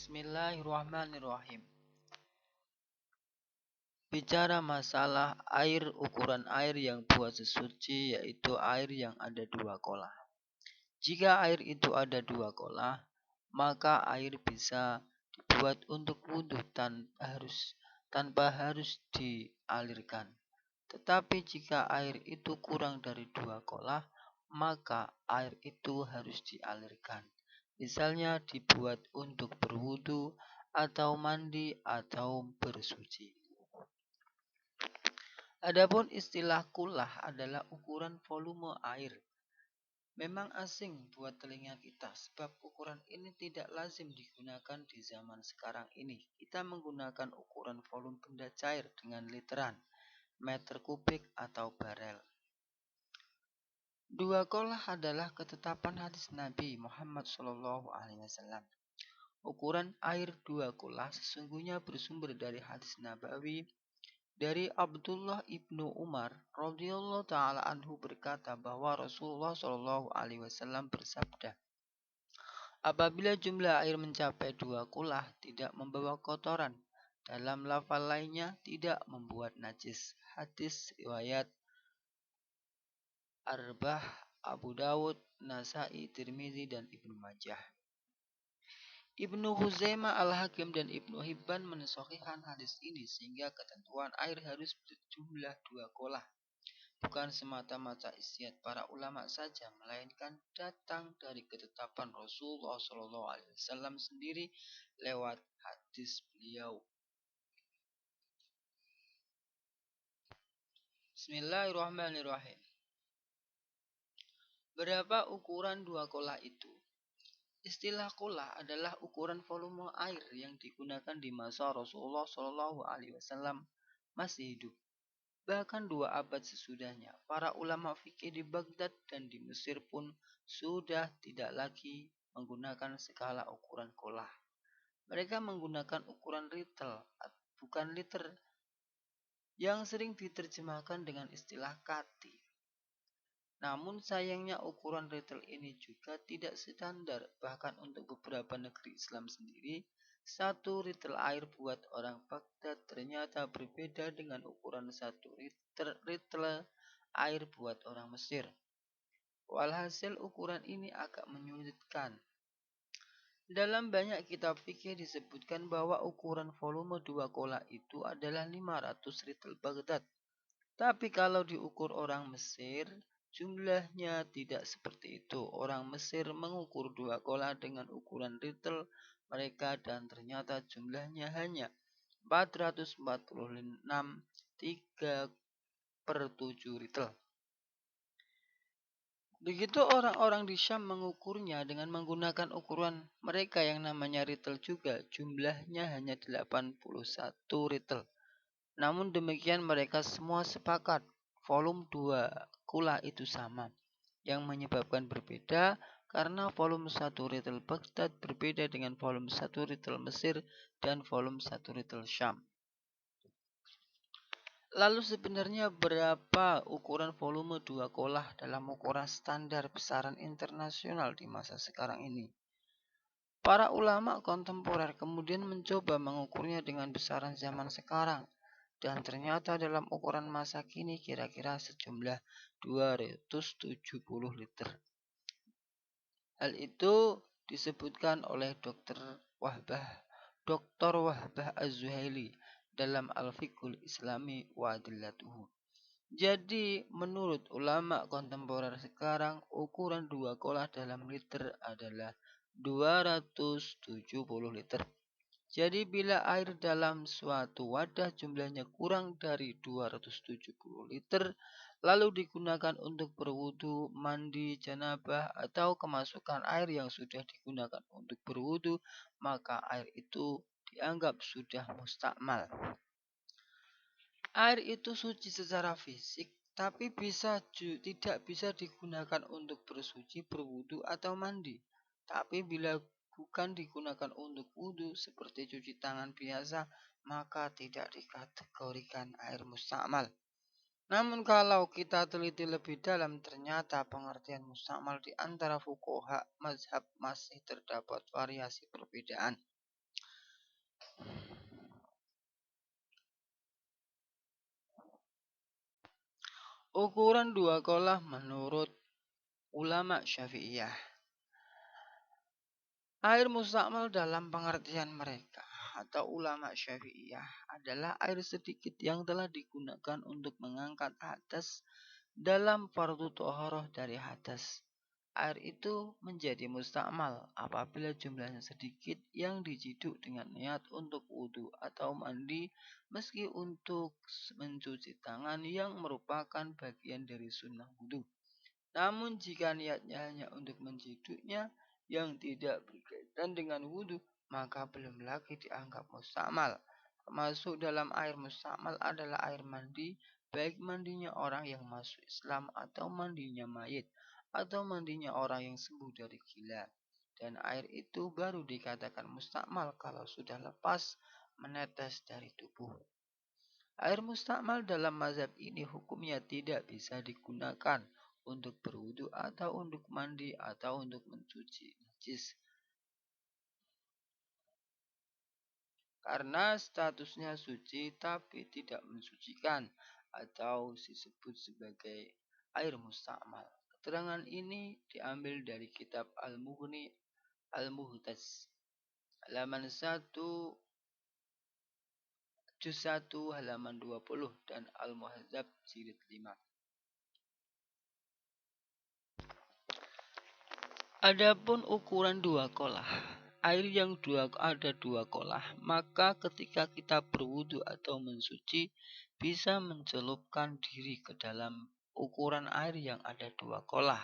Bismillahirrahmanirrahim. Bicara masalah air, ukuran air yang buat sesuci yaitu air yang ada dua kolah. Jika air itu ada dua kolah, maka air bisa dibuat untuk wudhu tanpa harus dialirkan. Tetapi jika air itu kurang dari dua kolah, maka air itu harus dialirkan. Misalnya dibuat untuk berwudu atau mandi atau bersuci. Adapun istilah kulah adalah ukuran volume air. Memang asing buat telinga kita sebab ukuran ini tidak lazim digunakan di zaman sekarang ini. Kita menggunakan ukuran volume benda cair dengan literan, meter kubik atau barel. Dua kolah adalah ketetapan hadis Nabi Muhammad SAW. Ukuran air dua kolah sesungguhnya bersumber dari hadis Nabawi dari Abdullah ibnu Umar radhiyallahu taala anhu berkata bahwa Rasulullah SAW bersabda, apabila jumlah air mencapai dua kulah tidak membawa kotoran, dalam lafal lainnya tidak membuat najis. Hadis riwayat Arbah, Abu Dawud, Nasai, Tirmizi dan Ibnu Majah. Ibnu Huzaimah, Al-Hakim dan Ibnu Hibban mensahihkan hadis ini sehingga ketentuan air harus berjumlah dua kolah bukan semata-mata istiad para ulama saja, melainkan datang dari ketetapan Rasulullah SAW sendiri lewat hadis beliau. Bismillahirrahmanirrahim. Berapa ukuran dua kolah itu? Istilah kolah adalah ukuran volume air yang digunakan di masa Rasulullah SAW masih hidup. Bahkan 2 abad sesudahnya, para ulama fikih di Baghdad dan di Mesir pun sudah tidak lagi menggunakan skala ukuran kolah. Mereka menggunakan ukuran ritel, bukan liter, yang sering diterjemahkan dengan istilah kati. Namun sayangnya ukuran ritel ini juga tidak standar, bahkan untuk beberapa negeri Islam sendiri, 1 ritel air buat orang Baghdad ternyata berbeda dengan ukuran 1 ritel air buat orang Mesir. Walhasil ukuran ini agak menyulitkan. Dalam banyak kitab fikih disebutkan bahwa ukuran volume 2 kolah itu adalah 500 ritel Baghdad. Tapi kalau diukur orang Mesir, jumlahnya tidak seperti itu. Orang Mesir mengukur 2 kolah dengan ukuran ritel mereka dan ternyata jumlahnya hanya 446 3/7 ritel. Begitu orang-orang di Syam mengukurnya dengan menggunakan ukuran mereka yang namanya ritel juga, jumlahnya hanya 81 ritel. Namun demikian mereka semua sepakat volume 2 kulah itu sama. Yang menyebabkan berbeda karena volume 1 ritel Baghdad berbeda dengan volume 1 ritel Mesir dan volume 1 ritel Syam. Lalu sebenarnya berapa ukuran volume 2 kolah dalam ukuran standar besaran internasional di masa sekarang ini? Para ulama kontemporer kemudian mencoba mengukurnya dengan besaran zaman sekarang. Dan ternyata dalam ukuran masa kini kira-kira sejumlah 270 liter. Hal itu disebutkan oleh Dr. Wahbah Az-Zuhaili dalam Al-Fiqhul Islami wa Adillatuhu. Jadi menurut ulama kontemporer sekarang ukuran 2 kolah dalam liter adalah 270 liter. Jadi bila air dalam suatu wadah jumlahnya kurang dari 270 liter, lalu digunakan untuk berwudu, mandi, janabah, atau kemasukan air yang sudah digunakan untuk berwudu, maka air itu dianggap sudah mustakmal. Air itu suci secara fisik, tapi tidak bisa digunakan untuk bersuci, berwudu, atau mandi. Tapi bila bukan digunakan untuk wudhu seperti cuci tangan biasa, maka tidak dikategorikan air mustakmal. Namun kalau kita teliti lebih dalam, ternyata pengertian mustakmal di antara fuqaha mazhab masih terdapat variasi perbedaan. Ukuran dua kolah menurut ulama Syafi'iyah. Air mustakmal dalam pengertian mereka atau ulama Syafi'iyah adalah air sedikit yang telah digunakan untuk mengangkat hadas dalam fardu tohoroh dari hadas. Air itu menjadi mustakmal apabila jumlahnya sedikit yang diciduk dengan niat untuk wudhu atau mandi, meski untuk mencuci tangan yang merupakan bagian dari sunnah wudhu. Namun jika niatnya hanya untuk menciduknya yang tidak berkaitan dengan wudhu, maka belum lagi dianggap mustakmal. Termasuk dalam air mustakmal adalah air mandi, baik mandinya orang yang masuk Islam atau mandinya mayit, atau mandinya orang yang sembuh dari gila. Dan air itu baru dikatakan mustakmal kalau sudah lepas menetes dari tubuh. Air mustakmal dalam mazhab ini hukumnya tidak bisa digunakan untuk berwudu atau untuk mandi atau untuk mencuci najis. Karena statusnya suci tapi tidak mensucikan atau disebut sebagai air mustakmal. Keterangan ini diambil dari kitab Al-Mughni Al-Muhtaz halaman 1 juz 1 halaman 20 dan Al-Muhadzab jilid 5. Adapun ukuran dua kolah, air yang ada dua kolah, maka ketika kita berwudu atau mensuci, bisa mencelupkan diri ke dalam ukuran air yang ada dua kolah,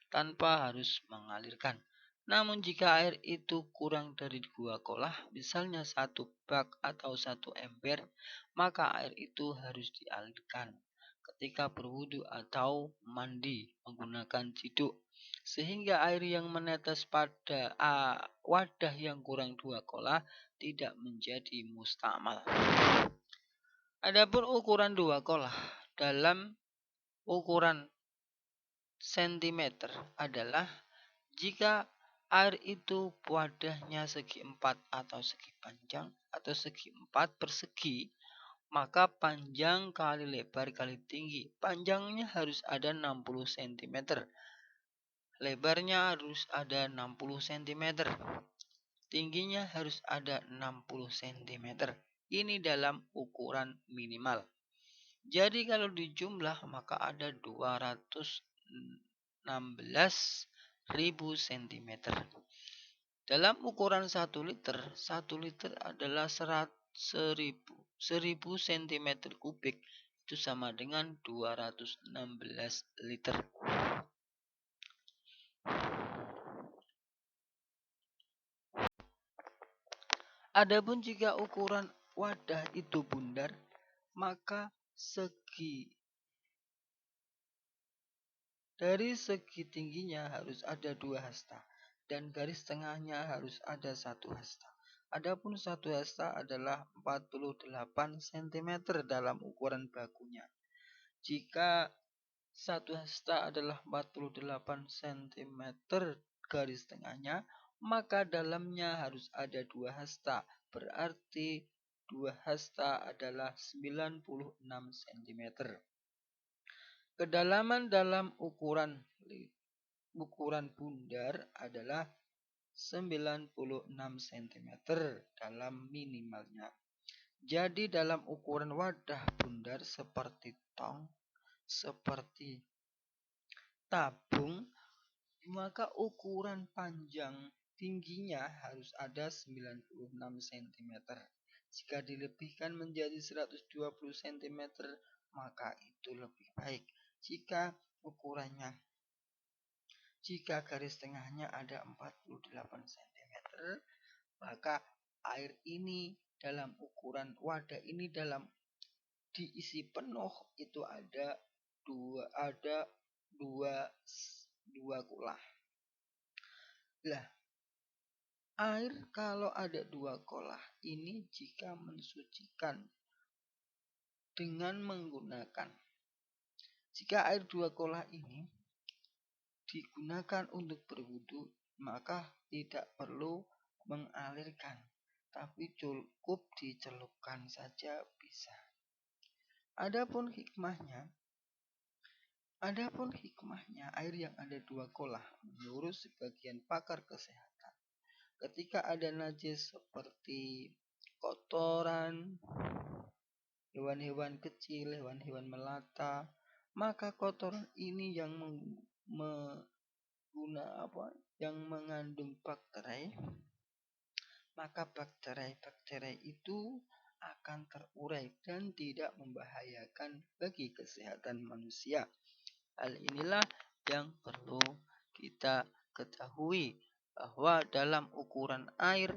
tanpa harus mengalirkan. Namun jika air itu kurang dari dua kolah, misalnya satu bak atau satu ember, maka air itu harus dialirkan ketika berwudu atau mandi menggunakan ciduk, sehingga air yang menetes pada wadah yang kurang dua kolah tidak menjadi mustakmal. Adapun ukuran dua kolah dalam ukuran sentimeter adalah jika air itu wadahnya segi empat atau segi panjang atau segi empat persegi, maka panjang kali lebar kali tinggi. Panjangnya harus ada 60 cm. Lebarnya harus ada 60 cm. Tingginya harus ada 60 cm. Ini dalam ukuran minimal. Jadi kalau dijumlah maka ada 216.000 cm. Dalam ukuran 1 liter, 1 liter adalah 1000 cm kubik. Itu sama dengan 216 liter. Adapun jika ukuran wadah itu bundar, maka dari segi tingginya harus ada 2 hasta dan garis tengahnya harus ada 1 hasta. Adapun 1 hasta adalah 48 cm dalam ukuran bakunya. Jika 1 hasta adalah 48 cm garis tengahnya, maka dalamnya harus ada 2 hasta. Berarti 2 hasta adalah 96 cm. Kedalaman dalam ukuran bundar adalah 96 cm dalam minimalnya. Jadi dalam ukuran wadah bundar seperti tong, seperti tabung, maka ukuran panjang tingginya harus ada 96 cm. Jika dilebihkan menjadi 120 cm, maka itu lebih baik. Jika garis tengahnya ada 48 cm, maka air ini dalam ukuran wadah ini dalam diisi penuh itu ada dua kolah. Lah, air kalau ada 2 kolah ini jika mensucikan dengan menggunakan, jika air 2 kolah ini digunakan untuk berwudu, maka tidak perlu mengalirkan, tapi cukup dicelupkan saja bisa. Adapun hikmahnya, Adapun hikmahnya air yang ada dua kolah menurut sebagian pakar kesehatan. Ketika ada najis seperti kotoran, hewan-hewan kecil, hewan-hewan melata, maka kotoran ini yang yang mengandung bakteri, maka bakteri-bakteri itu akan terurai dan tidak membahayakan bagi kesehatan manusia. Hal inilah yang perlu kita ketahui, bahwa dalam ukuran air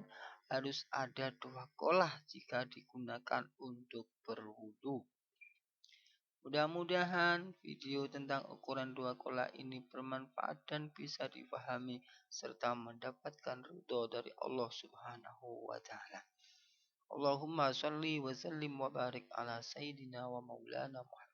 harus ada dua kolah jika digunakan untuk berwudu. Mudah-mudahan video tentang ukuran dua kolah ini bermanfaat dan bisa dipahami serta mendapatkan ridho dari Allah Subhanahu wa taala. Allahumma shalli wa sallim wa barik ala sayyidina wa maulana Muhammad